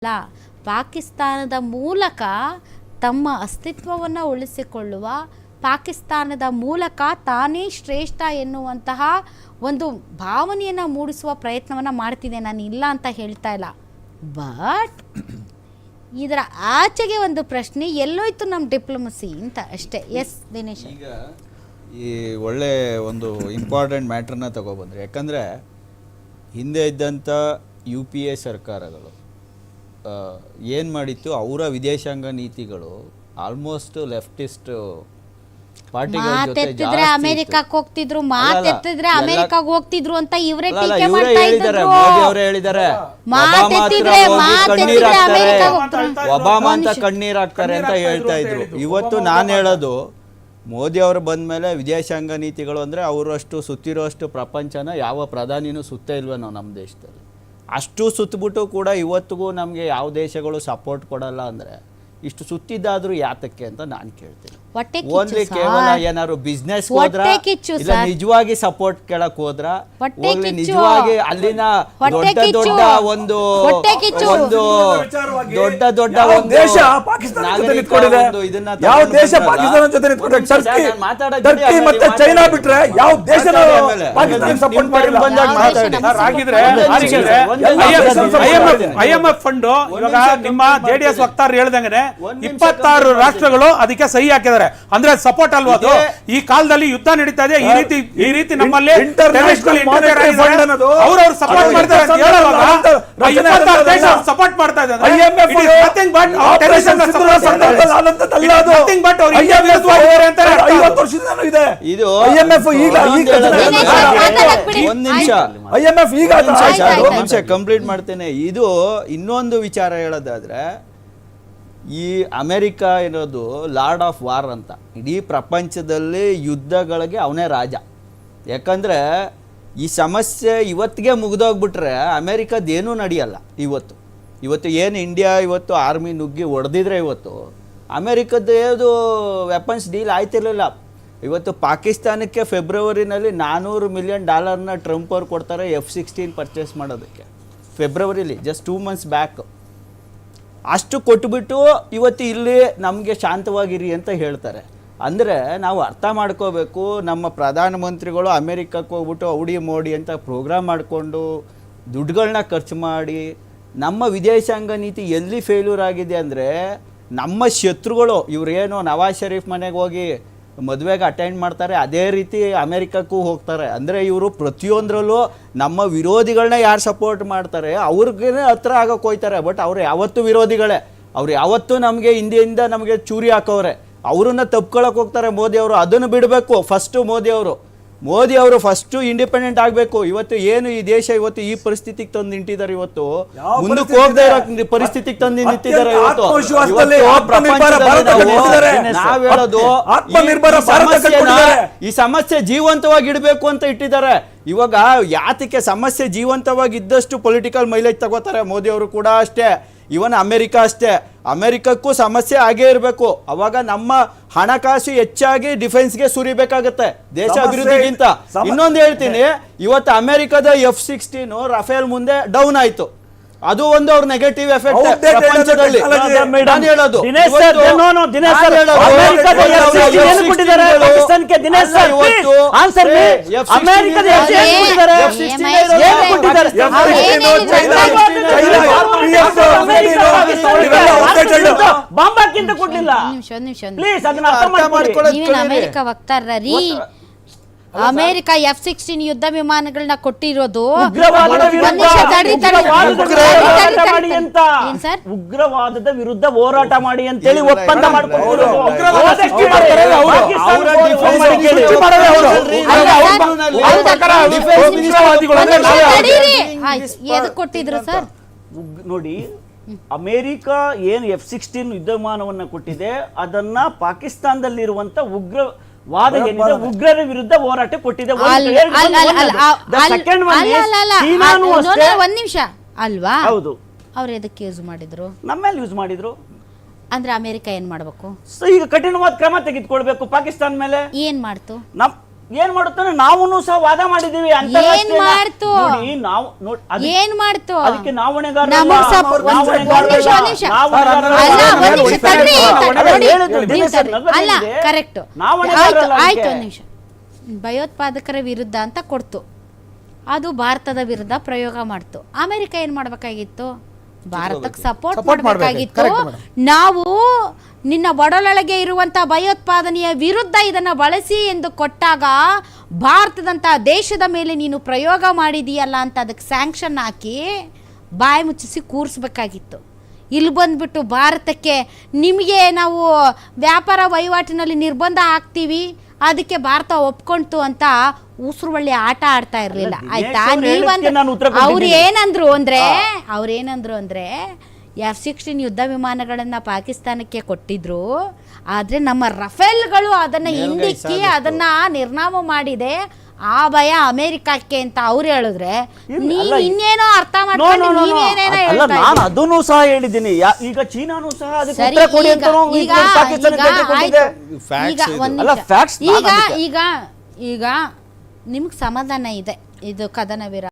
ಅಲ್ಲ, ಪಾಕಿಸ್ತಾನದ ಮೂಲಕ ತಮ್ಮ ಅಸ್ತಿತ್ವವನ್ನು ಉಳಿಸಿಕೊಳ್ಳುವ, ಪಾಕಿಸ್ತಾನದ ಮೂಲಕ ತಾನೇ ಶ್ರೇಷ್ಠ ಎನ್ನುವಂತಹ ಒಂದು ಭಾವನೆಯನ್ನು ಮೂಡಿಸುವ ಪ್ರಯತ್ನವನ್ನು ಮಾಡ್ತಿದೆ. ನಾನು ಇಲ್ಲ ಅಂತ ಹೇಳ್ತಾ ಇಲ್ಲ, ಬಟ್ ಇದರ ಆಚೆಗೆ ಒಂದು ಪ್ರಶ್ನೆ, ಎಲ್ಲೋಯ್ತು ನಮ್ಮ ಡಿಪ್ಲೊಮಸಿ ಅಂತ ಅಷ್ಟೇ. ಎಸ್ ದಿನೇಶ್, ಈಗ ಈ ಒಳ್ಳೆ ಒಂದು ಇಂಪಾರ್ಟೆಂಟ್ ಮ್ಯಾಟ್ರನ್ನ ತಗೊಬಂದ್ರಿ. ಯಾಕಂದರೆ ಹಿಂದೆ ಇದ್ದಂಥ UPA ಸರ್ಕಾರಗಳು ಏನು ಮಾಡಿತ್ತು, ಅವರ ವಿದೇಶಾಂಗ ನೀತಿಗಳು ಆಲ್ಮೋಸ್ಟ್ ಲೆಫ್ಟಿಸ್ಟ್ ಮಾತೆತ್ತಿದ್ರೆ ಅಮೆರಿಕಕ್ಕೆ ಹೋಗ್ತಿದ್ರು, ಮಾತೆತ್ತಿದ್ರೆ ಅಮೆರಿಕಾಗೆ ಹೋಗ್ತಿದ್ರು ಅಂತ ಇವರೇ ಟೀಕೆ ಮೋದಿ ಮಾಡ್ತಾ ಇದ್ರು. ಅವರೇ ಹೇಳಿದ್ದಾರೆ, ಒಬಾಮಾ ಅಂತ ಕಣ್ಣೀರ್ ಹಾಕ್ತಾರೆ ಅಂತ ಹೇಳ್ತಾ ಇದ್ರು. ಇವತ್ತು ನಾನು ಹೇಳೋದು, ಮೋದಿ ಅವರು ಬಂದ ಮೇಲೆ ವಿದೇಶಾಂಗ ನೀತಿಗಳು ಅಂದರೆ ಅವರಷ್ಟು ಸುತ್ತಿರೋಷ್ಟು ಪ್ರಪಂಚನ ಯಾವ ಪ್ರಧಾನಿನೂ ಸುತ್ತೇ ಇಲ್ವೇನೋ ನಮ್ಮ ದೇಶದಲ್ಲಿ. ಅಷ್ಟು ಸುತ್ತಬಿಟ್ಟು ಕೂಡ ಇವತ್ತಿಗೂ ನಮಗೆ ಯಾವ ದೇಶಗಳು ಸಪೋರ್ಟ್ ಕೊಡಲ್ಲ ಅಂದರೆ ಇಷ್ಟು ಸುತ್ತಿದ್ದಾದ್ರೂ ಯಾತಕ್ಕೆ ಅಂತ ನಾನು ಕೇಳ್ತೀನಿ. ಓನ್ಲಿ ಕೇವಲ ಏನಾದ್ರು ಬಿಸ್ನೆಸ್ ಹೋದ್ರ, ಇಲ್ಲ ನಿಜವಾಗಿ ಸಪೋರ್ಟ್ ಕೇಳಕ್ ಹೋದ್ರ, ಹೋಗ್ಲಿ ನಿಜವಾಗಿ ಅಲ್ಲಿನ ದೊಡ್ಡ ದೊಡ್ಡ ಒಂದು ದೊಡ್ಡ ದೊಡ್ಡ ಒಂದು ದೇಶ ಪಾಕಿಸ್ತಾನ ಜೊತೆ ನಿಂತ್ಕೊಂಡಿದೆ. ಯಾವ ದೇಶ ಪಾಕಿಸ್ತಾನ ಜೊತೆ ನಿಂತ್ಕೊಂಡಿದೆ? ಟರ್ಕಿ ಮತ್ತೆ ಚೈನಾ ಬಿಟ್ರೆ ಯಾವ ದೇಶ ಪಾಕಿಸ್ತಾನ ಸಪೋರ್ಟ್ ಮಾಡಿಲ್ಲ. IMF ಫಂಡ್ ಇವಾಗ ನಿಮ್ಮ JDS ವಕ್ತಾರರು ಹೇಳ್ದಂಗೆ 26 ರಾಷ್ಟ್ರಗಳು ಅದಕ್ಕೆ ಸಹಿ ಹಾಕಿದ್ದಾರೆ. ಅಂದ್ರೆ ಸಪೋರ್ಟ್ ಅಲ್ವಾ ಅದು? ಈ ಕಾಲದಲ್ಲಿ ಯುದ್ಧ ನಡೀತಾ ಇದೆ, ಈ ರೀತಿ ನಮ್ಮಲ್ಲಿ ಅವ್ರವ್ರು ಸಪೋರ್ಟ್ ಮಾಡ್ತಾರೆ ಅಂತ ಹೇಳುವಾಗ 26 ದೇಶ ಸಪೋರ್ಟ್ ಮಾಡ್ತಾ ಇದ್ದಾರೆ. ಕಂಪ್ಲೀಟ್ ಮಾಡ್ತೇನೆ. ಇದು ಇನ್ನೊಂದು ವಿಚಾರ ಹೇಳೋದಾದ್ರೆ, ಈ ಅಮೆರಿಕ ಇರೋದು ಲಾರ್ಡ್ ಆಫ್ ವಾರ್ ಅಂತ. ಇಡೀ ಪ್ರಪಂಚದಲ್ಲಿ ಯುದ್ಧಗಳಿಗೆ ಅವನೇ ರಾಜ. ಯಾಕಂದರೆ ಈ ಸಮಸ್ಯೆ ಇವತ್ತಿಗೆ ಮುಗಿದೋಗ್ಬಿಟ್ರೆ ಅಮೆರಿಕದ್ದೇನೂ ನಡೆಯಲ್ಲ. ಇವತ್ತು ಏನು ಇಂಡಿಯಾ ಇವತ್ತು ಆರ್ಮಿ ನುಗ್ಗಿ ಹೊಡೆದಿದ್ರೆ ಇವತ್ತು ಅಮೆರಿಕದ್ದು ಏನು ವೆಪನ್ಸ್ ಡೀಲ್ ಆಯ್ತಿರಲಿಲ್ಲ. ಇವತ್ತು ಪಾಕಿಸ್ತಾನಕ್ಕೆ ಫೆಬ್ರವರಿನಲ್ಲಿ $400 ಮಿಲಿಯನ್ ಟ್ರಂಪ್ ಅವ್ರು ಕೊಡ್ತಾರೆ F-16 ಪರ್ಚೇಸ್ ಮಾಡೋದಕ್ಕೆ. ಫೆಬ್ರವರಿಲಿ ಜಸ್ಟ್ 2 ಮಂತ್ಸ್ ಬ್ಯಾಕ್ ಅಷ್ಟು ಕೊಟ್ಬಿಟ್ಟು ಇವತ್ತು ಇಲ್ಲಿ ನಮಗೆ ಶಾಂತವಾಗಿರಿ ಅಂತ ಹೇಳ್ತಾರೆ. ಅಂದರೆ ನಾವು ಅರ್ಥ ಮಾಡ್ಕೋಬೇಕು, ನಮ್ಮ ಪ್ರಧಾನಮಂತ್ರಿಗಳು ಅಮೆರಿಕಕ್ಕೆ ಹೋಗ್ಬಿಟ್ಟು ಔಡಿ ಮೋಡಿ ಅಂತ ಪ್ರೋಗ್ರಾಮ್ ಮಾಡಿಕೊಂಡು ದುಡ್ಡುಗಳನ್ನ ಖರ್ಚು ಮಾಡಿ ನಮ್ಮ ವಿದೇಶಾಂಗ ನೀತಿ ಎಲ್ಲಿ ಫೇಲ್ಯೂರ್ ಆಗಿದೆ ಅಂದರೆ, ನಮ್ಮ ಶತ್ರುಗಳು ಇವರೇನು ನವಾಜ್ ಶರೀಫ್ ಮನೆಗೆ ಹೋಗಿ ಮದುವೆಗೆ ಅಟೆಂಡ್ ಮಾಡ್ತಾರೆ, ಅದೇ ರೀತಿ ಅಮೆರಿಕಕ್ಕೂ ಹೋಗ್ತಾರೆ. ಅಂದರೆ ಇವರು ಪ್ರತಿಯೊಂದರಲ್ಲೂ ನಮ್ಮ ವಿರೋಧಿಗಳನ್ನ ಯಾರು ಸಪೋರ್ಟ್ ಮಾಡ್ತಾರೆ ಅವ್ರಿಗೆ ಹತ್ರ ಆಗೋಕೆ ಹೋಗ್ತಾರೆ. ಬಟ್ ಅವ್ರು ಯಾವತ್ತೂ ವಿರೋಧಿಗಳೇ, ಅವ್ರು ಯಾವತ್ತೂ ನಮಗೆ ಹಿಂದೆಯಿಂದ ನಮಗೆ ಚೂರಿ ಹಾಕೋರೆ, ಅವ್ರನ್ನ ತಪ್ಕೊಳಕ್ಕೆ ಹೋಗ್ತಾರೆ ಮೋದಿಯವರು. ಅದನ್ನು ಬಿಡಬೇಕು. ಮೋದಿಯವರು ಫಸ್ಟು ಇಂಡಿಪೆಂಡೆಂಟ್ ಆಗಬೇಕು. ಇವತ್ತು ಏನು ಈ ದೇಶ ಇವತ್ತು ಈ ಪರಿಸ್ಥಿತಿಗೆ ತಂದು ನಿಂತಿದ್ದಾರೆ, ಇವತ್ತು ಮುಂದಕ್ಕೆ ಹೋಗದೆ ಇರೋ ಪರಿಸ್ಥಿತಿಗೆ ತಂದು ನಿಂತಿದ್ದಾರೆ. ಇವತ್ತು ನಾವ್ ಹೇಳೋದು ಈ ಸಮಸ್ಯೆ ಜೀವಂತವಾಗಿ ಇಡಬೇಕು ಅಂತ ಇಟ್ಟಿದ್ದಾರೆ. ಇವಾಗ ಯಾತಕ್ಕೆ ಸಮಸ್ಯೆ ಜೀವಂತವಾಗಿ ಇದ್ದಷ್ಟು ಪೊಲಿಟಿಕಲ್ ಮೈಲೇಜ್ ತಗೋತಾರೆ ಮೋದಿಯವರು ಕೂಡ ಅಷ್ಟೇ, ಇವನ್ ಅಮೆರಿಕ ಅಷ್ಟೇ. ಅಮೆರಿಕಕ್ಕೂ ಸಮಸ್ಯೆ ಆಗೇ ಇರಬೇಕು. ಅವಾಗ ನಮ್ಮ ಹಣಕಾಸು ಹೆಚ್ಚಾಗಿ ಡಿಫೆನ್ಸ್ಗೆ ಸುರಿಬೇಕಾಗತ್ತೆ ದೇಶ ಅಭಿವೃದ್ಧಿಗಿಂತ. ಇನ್ನೊಂದು ಹೇಳ್ತೀನಿ, ಇವತ್ತು ಅಮೆರಿಕದ F-16 ರಫೇಲ್ ಮುಂದೆ ಡೌನ್ ಆಯ್ತು. ಅದು ಒಂದು ಅವ್ರ ನೆಗೆಟಿವ್ ಎಫೆಕ್ಟ್ ಪ್ರಪಂಚದಲ್ಲಿ. ನಾನು ಹೇಳೋದು ಬಾಂಬಾಕ್ಕಿಂತ ಕೊಡ್ಲಿಲ್ಲ. ಅಮೆರಿಕ ವಕ್ತಾರ ರೀ, ಅಮೆರಿಕ F-16 ಯುದ್ಧ ವಿಮಾನಗಳನ್ನ ಕೊಟ್ಟಿರೋದು ಉಗ್ರವಾದದ ವಿರುದ್ಧ ಹೋರಾಟ ಮಾಡಿ ಅಂತೇಳಿ ಒಪ್ಪಂದ ಕೊಟ್ಟಿದ್ರು ಸರ್. ನೋಡಿ, ಅಮೆರಿಕ ಏನು F-16 ಯುದ್ಧ ವಿಮಾನವನ್ನ ಕೊಟ್ಟಿದೆ, ಅದನ್ನ ಪಾಕಿಸ್ತಾನದಲ್ಲಿರುವಂತ ಉಗ್ರರ ವಿರುದ್ಧ ಹೋರಾಟ ಕೊಟ್ಟಿದೆ. ಒಂದ್ ನಿಮಿಷ ಅಲ್ವಾ? ಹೌದು. ಅವ್ರು ಎದಕ್ಕೆ ಯೂಸ್ ಮಾಡಿದ್ರು? ನಮ್ಮೇಲೆ ಯೂಸ್ ಮಾಡಿದ್ರು. ಅಂದ್ರೆ ಅಮೆರಿಕ ಏನ್ ಮಾಡ್ಬೇಕು? ಈಗ ಕಠಿಣವಾದ ಕ್ರಮ ತೆಗೆದುಕೊಳ್ಬೇಕು ಪಾಕಿಸ್ತಾನ ಮೇಲೆ. ಏನ್ ಮಾಡ್ತು? ಏನ್ ಮಾಡುತ್ತಾನೆ ನಾವು ಸಹ ವಾದ ಮಾಡಿದೀವಿ ಏನ್ ಮಾಡ್ತು? ನೋಡಿ ನಾವು ಏನ್ ಮಾಡ್ತು? ಅದಕ್ಕೆ ನಾವು ಹೊಣೆಗಾರರಲ್ಲ. ನಮಗ್ ಸಪ್- ನಾವು ಒಂದ್ ಹೊಣೆಗಾರರಲ್ಲ. ನಿಮಿಷ. ನಾವು ಅಲ್ಲ, ಹೊಣೆಗಾರರಲ್ಲ. ಒಂದ್ ನಿಮಿಷ ತಡ್ರಿ, ನೋಡಿ, ಹೇಳಿದ್ದು ನೀವು ದಿನೇಶ್ ತಡ್ರಿ. ನಗರ ಅಲ್ಲ, ಇದೆ. ಕರೆಕ್ಟ್. ನಾವು ಹೊಣೆಗಾರರಲ್ಲ ಆಯ್ತು, ಅದಕ್ಕೆ. ಒಂದ್ ನಿಮಿಷ. ಭಯೋತ್ಪಾದಕರ ವಿರುದ್ಧ ಅಂತ ಕೊಡ್ತು, ಅದು ಭಾರತದ ವಿರುದ್ಧ ಪ್ರಯೋಗ ಮಾಡ್ತು. ಅಮೆರಿಕ ಏನ್ ಮಾಡ್ಬೇಕಾಗಿತ್ತು? ಭಾರತಕ್ಕೆ ಸಪೋರ್ಟ್ ಮಾಡಬೇಕಾಗಿತ್ತು. ನಾವು ನಿನ್ನ ಒಡಲೊಳಗೆ ಇರುವಂತ ಭಯೋತ್ಪಾದನೆಯ ವಿರುದ್ಧ ಇದನ್ನ ಬಳಸಿ ಎಂದು ಕೊಟ್ಟಾಗ ಭಾರತದಂತ ದೇಶದ ಮೇಲೆ ನೀನು ಪ್ರಯೋಗ ಮಾಡಿದೀಯಲ್ಲ ಅಂತ ಅದಕ್ಕೆ ಸ್ಯಾಂಕ್ಷನ್ ಹಾಕಿ ಬಾಯಿ ಮುಚ್ಚಿಸಿ ಕೂರಿಸ್ಬೇಕಾಗಿತ್ತು. ಇಲ್ಲಿ ಬಂದ್ಬಿಟ್ಟು ಭಾರತಕ್ಕೆ ನಿಮಗೆ ನಾವು ವ್ಯಾಪಾರ ವಹಿವಾಟಿನಲ್ಲಿ ನಿರ್ಬಂಧ ಹಾಕ್ತೀವಿ, ಅದಕ್ಕೆ ಭಾರತ ಒಪ್ಕೊಂತು ಅಂತ ಉಸಿರು ಒಳ್ಳೆ ಆಟ ಆಡ್ತಾ ಇರ್ಲಿಲ್ಲ. ಆಯ್ತಾ? ಅವ್ರೇನಂದ್ರು ಅಂದ್ರೆ F-16 ಯುದ್ಧ ವಿಮಾನಗಳನ್ನ ಪಾಕಿಸ್ತಾನಕ್ಕೆ ಕೊಟ್ಟಿದ್ರು, ಆದ್ರೆ ನಮ್ಮ ರಫೇಲ್ಗಳು ಅದನ್ನ ಹಿಂದಿಕ್ಕಿ ಅದನ್ನ ನಿರ್ನಾಮ ಮಾಡಿದೆ, ಆ ಭಯ ಅಮೆರಿಕಕ್ಕೆ ಅಂತ ಅವ್ರು ಹೇಳಿದ್ರೆ ನೀವ್ ಇನ್ನೇನೋ ಅರ್ಥ ಮಾಡ್ಕೊಂಡು ನೀವೇನೇನೋ ಹೇಳ್ತಾ ನಾನು ಅದನ್ನು ಸಹ ಹೇಳಿದ್ದೀನಿ. ಈಗ ಚೀನಾನು ಸಹ ಅದಕ್ಕೆ ಸರಿ, ಉತ್ತರ ಕೊಡಿ ಅಂತ ಈಗ ಪಾಕಿಸ್ತಾನಕ್ಕೆ ಕೊಟ್ಟಿದೆ. ಅಲ್ಲ, facts ಈಗ ನಿಮ್ಗೆ ಸಮಾಧಾನ ಇದೆ, ಇದು ಕದನ ವಿರಾಮ.